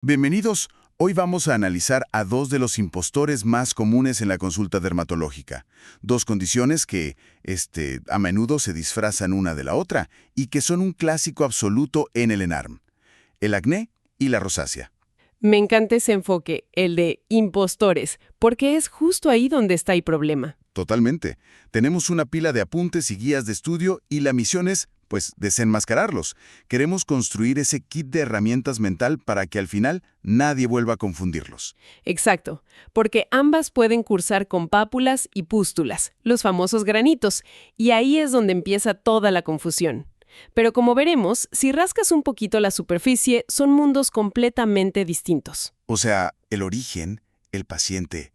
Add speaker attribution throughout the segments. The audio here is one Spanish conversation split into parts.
Speaker 1: Bienvenidos. Hoy vamos a analizar a dos de los impostores más comunes en la consulta dermatológica. Dos condiciones que, a menudo se disfrazan una de la otra y que son un clásico absoluto en el ENARM. El acné y la rosácea.
Speaker 2: Me encanta ese enfoque, el de impostores, porque es justo ahí donde está el problema.
Speaker 1: Totalmente. Tenemos una pila de apuntes y guías de estudio y la misión es, desenmascararlos. Queremos construir ese kit de herramientas mental para que al final nadie vuelva a confundirlos.
Speaker 2: Exacto, porque ambas pueden cursar con pápulas y pústulas, los famosos granitos, y ahí es donde empieza toda la confusión. Pero como veremos, si rascas un poquito la superficie, son mundos completamente distintos.
Speaker 1: O sea, el origen, el paciente,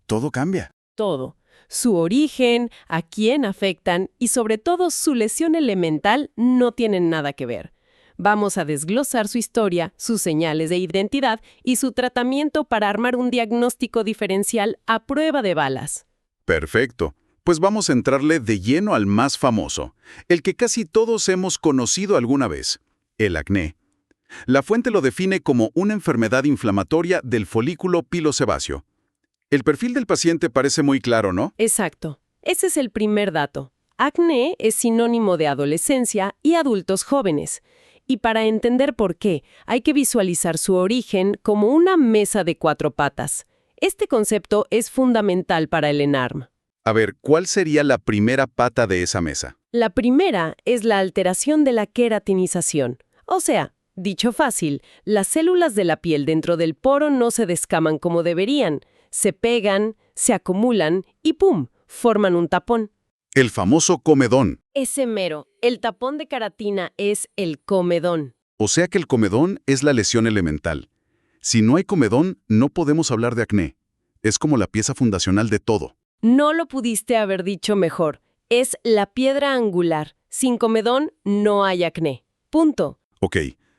Speaker 1: todo cambia.
Speaker 2: Todo. Su origen, a quién afectan y sobre todo su lesión elemental no tienen nada que ver. Vamos a desglosar su historia, sus señales de identidad y su tratamiento para armar un diagnóstico diferencial a prueba de balas.
Speaker 3: Perfecto. Pues vamos a entrarle de lleno al más famoso, el que casi todos hemos conocido alguna vez, el acné. La fuente lo define como una enfermedad inflamatoria del folículo pilosebáceo. El perfil del paciente parece muy claro, ¿no?
Speaker 2: Exacto. Ese es el primer dato. Acné es sinónimo de adolescencia y adultos jóvenes. Y para entender por qué, hay que visualizar su origen como una mesa de 4 patas. Este concepto es fundamental para el ENARM.
Speaker 3: A ver, ¿cuál sería la primera pata de esa mesa?
Speaker 2: La primera es la alteración de la queratinización. O sea, dicho fácil, las células de la piel dentro del poro no se descaman como deberían. Se pegan, se acumulan y ¡pum!, forman un tapón.
Speaker 3: El famoso comedón.
Speaker 2: Ese mero, el tapón de queratina es el comedón.
Speaker 3: O sea que el comedón es la lesión elemental. Si no hay comedón, no podemos hablar de acné. Es como la pieza fundacional de todo.
Speaker 2: No lo pudiste haber dicho mejor. Es la piedra angular. Sin comedón no hay acné. Punto.
Speaker 3: Ok,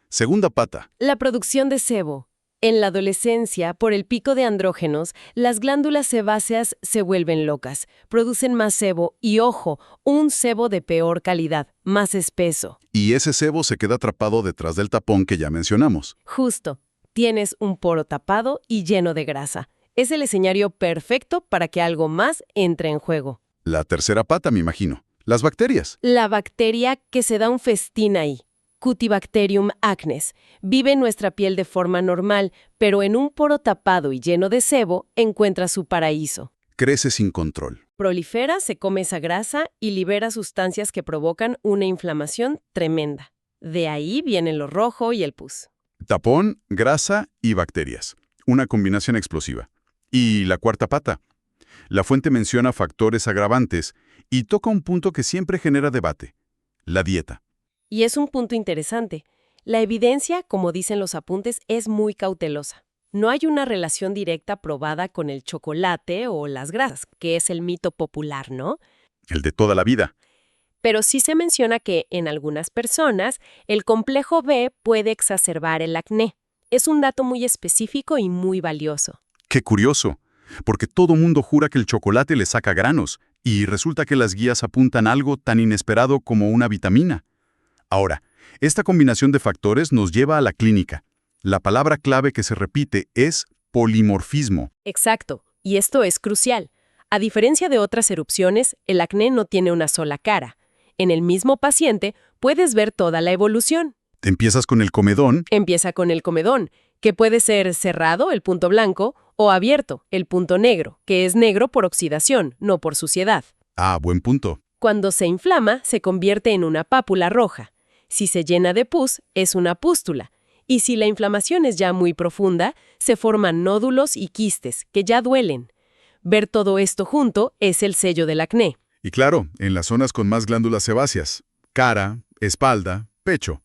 Speaker 3: segunda pata.
Speaker 2: La producción de sebo. En la adolescencia, por el pico de andrógenos, las glándulas sebáceas se vuelven locas, producen más sebo y, ojo, un sebo de peor calidad, más espeso.
Speaker 3: Y ese sebo se queda atrapado detrás del tapón que ya mencionamos.
Speaker 2: Justo, tienes un poro tapado y lleno de grasa. Es el escenario perfecto para que algo más entre en juego.
Speaker 3: La tercera pata, me imagino. Las bacterias.
Speaker 2: La bacteria que se da un festín ahí. Cutibacterium acnes. Vive en nuestra piel de forma normal, pero en un poro tapado y lleno de sebo encuentra su paraíso.
Speaker 3: Crece sin control.
Speaker 2: Prolifera, se come esa grasa y libera sustancias que provocan una inflamación tremenda. De ahí vienen lo rojo y el pus.
Speaker 3: Tapón, grasa y bacterias. Una combinación explosiva. Y la cuarta pata. La fuente menciona factores agravantes y toca un punto que siempre genera debate. La dieta.
Speaker 2: Y es un punto interesante. La evidencia, como dicen los apuntes, es muy cautelosa. No hay una relación directa probada con el chocolate o las grasas, que es el mito popular, ¿no?
Speaker 3: El de toda la vida.
Speaker 2: Pero sí se menciona que, en algunas personas, el complejo B puede exacerbar el acné. Es un dato muy específico y muy valioso.
Speaker 3: Qué curioso, porque todo mundo jura que el chocolate le saca granos, y resulta que las guías apuntan algo tan inesperado como una vitamina. Ahora, esta combinación de factores nos lleva a la clínica. La palabra clave que se repite es polimorfismo.
Speaker 2: Exacto, y esto es crucial. A diferencia de otras erupciones, el acné no tiene una sola cara. En el mismo paciente puedes ver toda la evolución.
Speaker 3: Empiezas con el comedón.
Speaker 2: Empieza con el comedón, que puede ser cerrado, el punto blanco, o abierto, el punto negro, que es negro por oxidación, no por suciedad.
Speaker 3: Ah, buen punto.
Speaker 2: Cuando se inflama, se convierte en una pápula roja. Si se llena de pus, es una pústula. Y si la inflamación es ya muy profunda, se forman nódulos y quistes, que ya duelen. Ver todo esto junto es el sello del acné.
Speaker 3: Y claro, en las zonas con más glándulas sebáceas. Cara, espalda, pecho.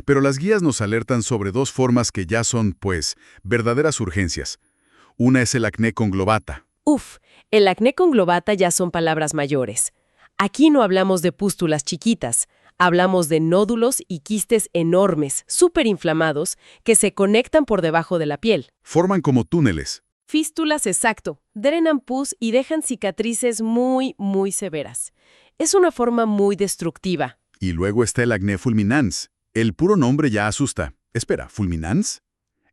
Speaker 3: Pero las guías nos alertan sobre dos formas que ya son, verdaderas urgencias. Una es el acné conglobata.
Speaker 2: El acné conglobata ya son palabras mayores. Aquí no hablamos de pústulas chiquitas. Hablamos de nódulos y quistes enormes, súper inflamados, que se conectan por debajo de la piel.
Speaker 3: Forman como túneles.
Speaker 2: Fístulas, exacto. Drenan pus y dejan cicatrices muy, muy severas. Es una forma muy destructiva.
Speaker 3: Y luego está el acné fulminans. El puro nombre ya asusta. Espera, ¿fulminans?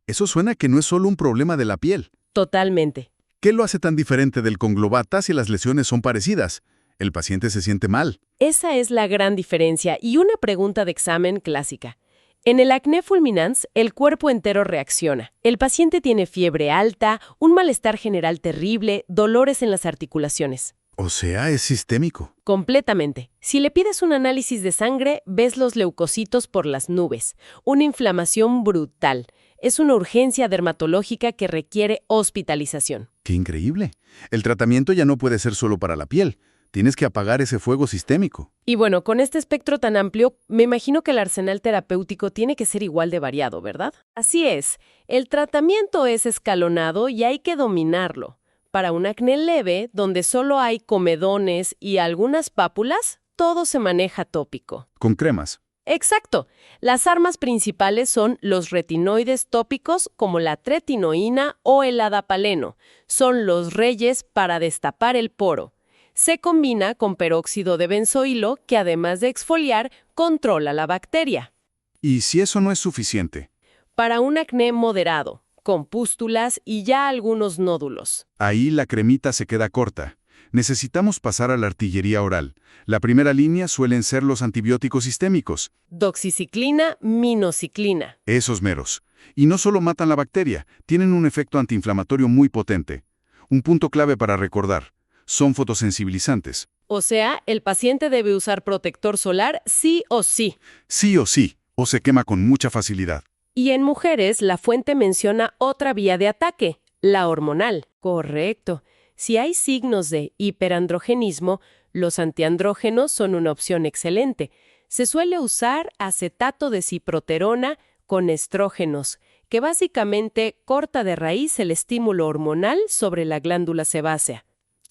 Speaker 3: Eso suena que no es solo un problema de la piel.
Speaker 2: Totalmente.
Speaker 3: ¿Qué lo hace tan diferente del conglobata si las lesiones son parecidas? El paciente se siente mal.
Speaker 2: Esa es la gran diferencia y una pregunta de examen clásica. En el acné fulminans, el cuerpo entero reacciona. El paciente tiene fiebre alta, un malestar general terrible, dolores en las articulaciones.
Speaker 3: O sea, es sistémico.
Speaker 2: Completamente. Si le pides un análisis de sangre, ves los leucocitos por las nubes. Una inflamación brutal. Es una urgencia dermatológica que requiere hospitalización.
Speaker 3: ¡Qué increíble! El tratamiento ya no puede ser solo para la piel. Tienes que apagar ese fuego sistémico.
Speaker 2: Y bueno, con este espectro tan amplio, me imagino que el arsenal terapéutico tiene que ser igual de variado, ¿verdad? Así es. El tratamiento es escalonado y hay que dominarlo. Para un acné leve, donde solo hay comedones y algunas pápulas, todo se maneja tópico.
Speaker 3: Con cremas.
Speaker 2: Exacto. Las armas principales son los retinoides tópicos como la tretinoína o el adapaleno. Son los reyes para destapar el poro. Se combina con peróxido de benzoilo que además de exfoliar, controla la bacteria.
Speaker 3: ¿Y si eso no es suficiente?
Speaker 2: Para un acné moderado, con pústulas y ya algunos nódulos.
Speaker 3: Ahí la cremita se queda corta. Necesitamos pasar a la artillería oral. La primera línea suelen ser los antibióticos sistémicos.
Speaker 2: Doxiciclina, minoxiclina.
Speaker 3: Esos meros. Y no solo matan la bacteria, tienen un efecto antiinflamatorio muy potente. Un punto clave para recordar. Son fotosensibilizantes.
Speaker 2: O sea, el paciente debe usar protector solar sí o sí.
Speaker 3: Sí o sí, o se quema con mucha facilidad.
Speaker 2: Y en mujeres, la fuente menciona otra vía de ataque, la hormonal. Correcto. Si hay signos de hiperandrogenismo, los antiandrógenos son una opción excelente. Se suele usar acetato de ciproterona con estrógenos, que básicamente corta de raíz el estímulo hormonal sobre la glándula sebácea.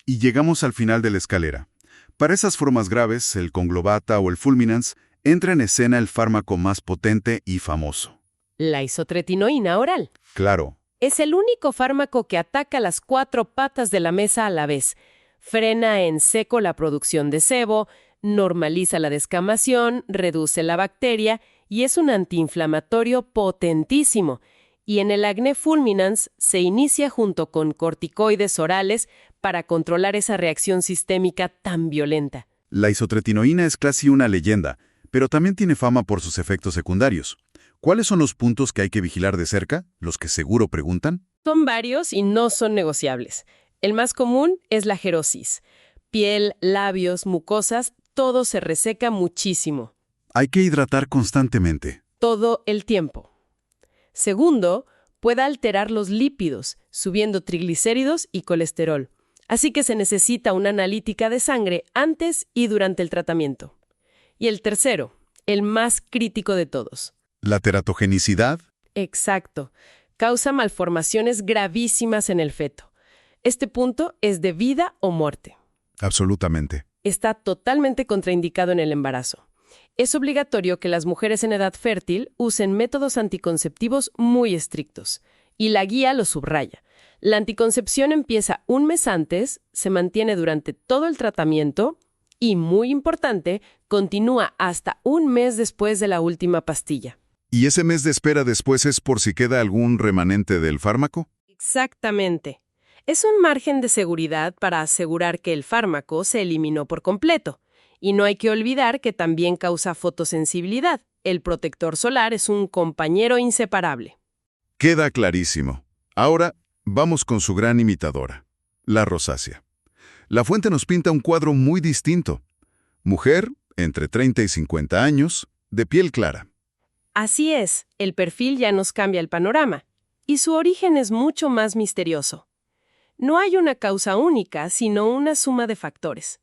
Speaker 3: Y llegamos al final de la escalera. Para esas formas graves, el conglobata o el fulminans, entra en escena el fármaco más potente y famoso.
Speaker 2: La isotretinoína oral.
Speaker 3: Claro.
Speaker 2: Es el único fármaco que ataca las 4 patas de la mesa a la vez. Frena en seco la producción de sebo, normaliza la descamación, reduce la bacteria y es un antiinflamatorio potentísimo. Y en el acné fulminans se inicia junto con corticoides orales para controlar esa reacción sistémica tan violenta.
Speaker 3: La isotretinoína es casi una leyenda, pero también tiene fama por sus efectos secundarios. ¿Cuáles son los puntos que hay que vigilar de cerca? Los que seguro preguntan.
Speaker 2: Son varios y no son negociables. El más común es la xerosis. Piel, labios, mucosas, todo se reseca muchísimo.
Speaker 3: Hay que hidratar constantemente.
Speaker 2: Todo el tiempo. Segundo, puede alterar los lípidos, subiendo triglicéridos y colesterol. Así que se necesita una analítica de sangre antes y durante el tratamiento. Y el tercero, el más crítico de todos.
Speaker 3: ¿La teratogenicidad?
Speaker 2: Exacto. Causa malformaciones gravísimas en el feto. Este punto es de vida o muerte.
Speaker 3: Absolutamente.
Speaker 2: Está totalmente contraindicado en el embarazo. Es obligatorio que las mujeres en edad fértil usen métodos anticonceptivos muy estrictos. Y la guía lo subraya. La anticoncepción empieza un mes antes, se mantiene durante todo el tratamiento y, muy importante, continúa hasta un mes después de la última pastilla.
Speaker 3: ¿Y ese mes de espera después es por si queda algún remanente del fármaco?
Speaker 2: Exactamente. Es un margen de seguridad para asegurar que el fármaco se eliminó por completo. Y no hay que olvidar que también causa fotosensibilidad. El protector solar es un compañero inseparable.
Speaker 3: Queda clarísimo. Ahora vamos con su gran imitadora, la rosácea. La fuente nos pinta un cuadro muy distinto. Mujer, entre 30 y 50 años, de piel clara.
Speaker 2: Así es, el perfil ya nos cambia el panorama. Y su origen es mucho más misterioso. No hay una causa única, sino una suma de factores.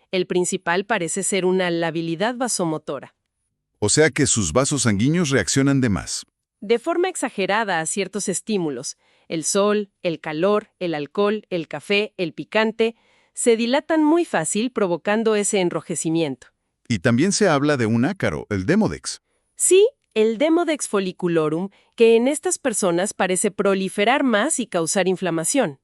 Speaker 2: El principal parece ser una labilidad vasomotora.
Speaker 3: O sea que sus vasos sanguíneos reaccionan de más.
Speaker 2: De forma exagerada a ciertos estímulos. El sol, el calor, el alcohol, el café, el picante, se dilatan muy fácil provocando ese enrojecimiento.
Speaker 3: Y también se habla de un ácaro, el Demodex.
Speaker 2: Sí, el Demodex folliculorum, que en estas personas parece proliferar más y causar inflamación.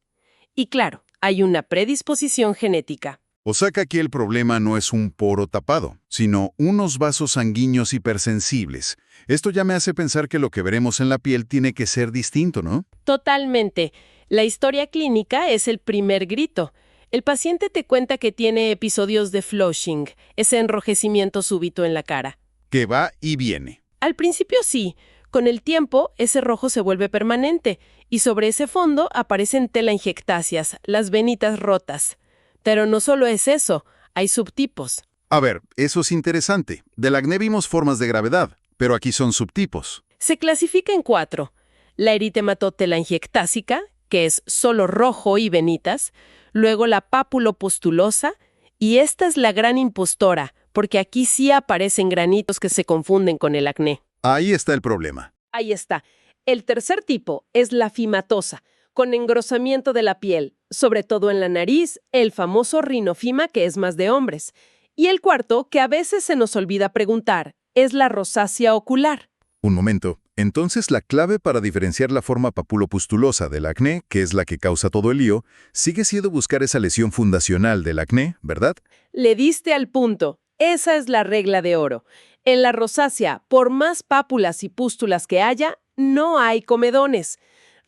Speaker 2: Y claro, hay una predisposición genética.
Speaker 1: O sea que aquí el problema no es un poro tapado, sino unos vasos sanguíneos hipersensibles. Esto ya me hace pensar que lo que veremos en la piel tiene que ser distinto, ¿no?
Speaker 2: Totalmente. La historia clínica es el primer grito. El paciente te cuenta que tiene episodios de flushing, ese enrojecimiento súbito en la cara.
Speaker 1: Que va y viene.
Speaker 2: Al principio sí. Con el tiempo, ese rojo se vuelve permanente y sobre ese fondo aparecen telangiectasias, las venitas rotas. Pero no solo es eso, hay subtipos.
Speaker 1: A ver, eso es interesante. Del acné vimos formas de gravedad, pero aquí son subtipos.
Speaker 2: Se clasifica en 4. La eritematotelangiectásica, que es solo rojo y venitas, luego la papulopustulosa, y esta es la gran impostora, porque aquí sí aparecen granitos que se confunden con el acné.
Speaker 1: Ahí está el problema.
Speaker 2: Ahí está. El tercer tipo es la fimatosa, con engrosamiento de la piel, sobre todo en la nariz, el famoso rinofima que es más de hombres. Y el cuarto, que a veces se nos olvida preguntar, es la rosácea ocular.
Speaker 1: Un momento. Entonces la clave para diferenciar la forma papulopustulosa del acné, que es la que causa todo el lío, sigue siendo buscar esa lesión fundacional del acné, ¿verdad?
Speaker 2: Le diste al punto. Esa es la regla de oro. En la rosácea, por más pápulas y pústulas que haya, no hay comedones.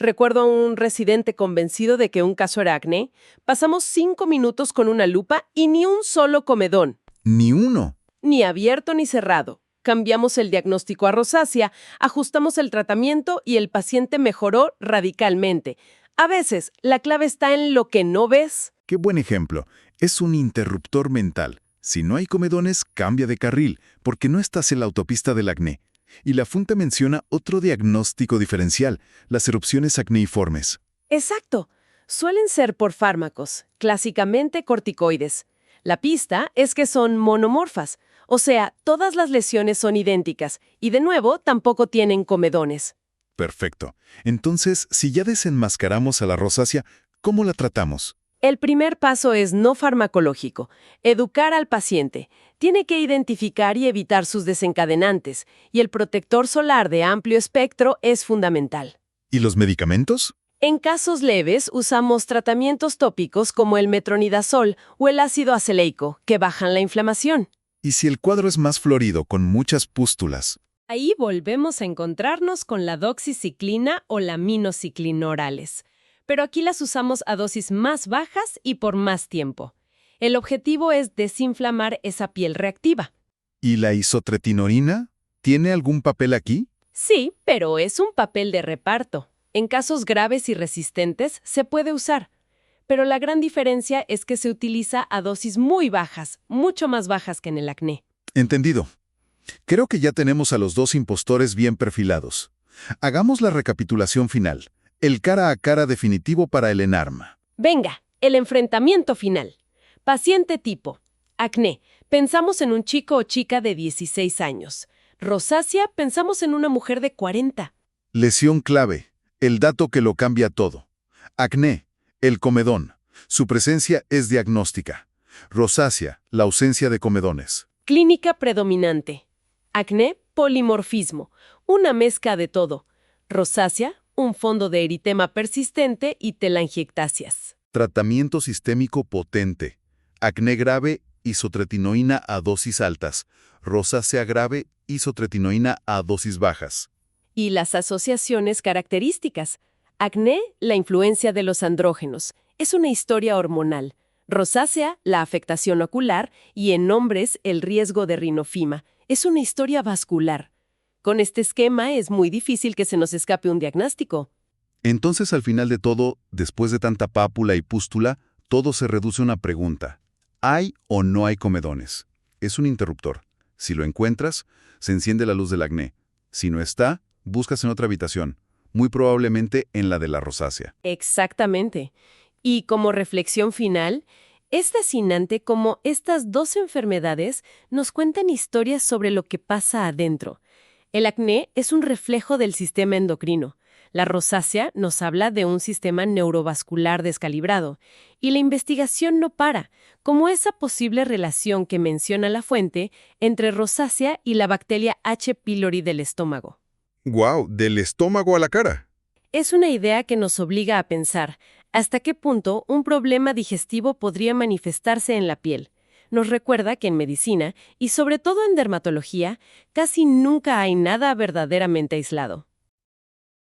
Speaker 2: Recuerdo a un residente convencido de que un caso era acné. Pasamos 5 minutos con una lupa y ni un solo comedón.
Speaker 1: Ni uno.
Speaker 2: Ni abierto ni cerrado. Cambiamos el diagnóstico a rosácea, ajustamos el tratamiento y el paciente mejoró radicalmente. A veces, la clave está en lo que no ves.
Speaker 1: Qué buen ejemplo. Es un interruptor mental. Si no hay comedones, cambia de carril, porque no estás en la autopista del acné. Y la fuente menciona otro diagnóstico diferencial, las erupciones acneiformes.
Speaker 2: Exacto. Suelen ser por fármacos, clásicamente corticoides. La pista es que son monomorfas, o sea, todas las lesiones son idénticas y de nuevo tampoco tienen comedones.
Speaker 1: Perfecto. Entonces, si ya desenmascaramos a la rosácea, ¿cómo la tratamos?
Speaker 2: El primer paso es no farmacológico, educar al paciente. Tiene que identificar y evitar sus desencadenantes, y el protector solar de amplio espectro es fundamental.
Speaker 1: ¿Y los medicamentos?
Speaker 2: En casos leves, usamos tratamientos tópicos como el metronidazol o el ácido aceleico, que bajan la inflamación.
Speaker 1: ¿Y si el cuadro es más florido, con muchas pústulas?
Speaker 2: Ahí volvemos a encontrarnos con la doxiciclina o la minoxiclina orales. Pero aquí las usamos a dosis más bajas y por más tiempo. El objetivo es desinflamar esa piel reactiva.
Speaker 1: ¿Y la isotretinoína? ¿Tiene algún papel aquí?
Speaker 2: Sí, pero es un papel de reparto. En casos graves y resistentes se puede usar. Pero la gran diferencia es que se utiliza a dosis muy bajas, mucho más bajas que en el acné.
Speaker 1: Entendido. Creo que ya tenemos a los dos impostores bien perfilados. Hagamos la recapitulación final. El cara a cara definitivo para el ENARM.
Speaker 2: Venga, el enfrentamiento final. Paciente tipo. Acné. Pensamos en un chico o chica de 16 años. Rosácea, pensamos en una mujer de 40.
Speaker 1: Lesión clave. El dato que lo cambia todo. Acné. El comedón. Su presencia es diagnóstica. Rosácea. La ausencia de comedones.
Speaker 2: Clínica predominante. Acné, polimorfismo. Una mezcla de todo. Rosácea, un fondo de eritema persistente y telangiectasias.
Speaker 1: Tratamiento sistémico potente. Acné grave, isotretinoína a dosis altas. Rosácea grave, isotretinoína a dosis bajas.
Speaker 2: Y las asociaciones características. Acné, la influencia de los andrógenos. Es una historia hormonal. Rosácea, la afectación ocular. Y en hombres, el riesgo de rinofima. Es una historia vascular. Con este esquema es muy difícil que se nos escape un diagnóstico.
Speaker 1: Entonces, al final de todo, después de tanta pápula y pústula, todo se reduce a una pregunta. ¿Hay o no hay comedones? Es un interruptor. Si lo encuentras, se enciende la luz del acné. Si no está, buscas en otra habitación, muy probablemente en la de la rosácea.
Speaker 2: Exactamente. Y como reflexión final, es fascinante cómo estas dos enfermedades nos cuentan historias sobre lo que pasa adentro. El acné es un reflejo del sistema endocrino. La rosácea nos habla de un sistema neurovascular descalibrado. Y la investigación no para, como esa posible relación que menciona la fuente entre rosácea y la bacteria H. pylori del estómago.
Speaker 1: ¡Guau! Del estómago a la cara.
Speaker 2: Es una idea que nos obliga a pensar, ¿Hasta qué punto un problema digestivo podría manifestarse en la piel? Nos recuerda que en medicina, y sobre todo en dermatología, casi nunca hay nada verdaderamente aislado.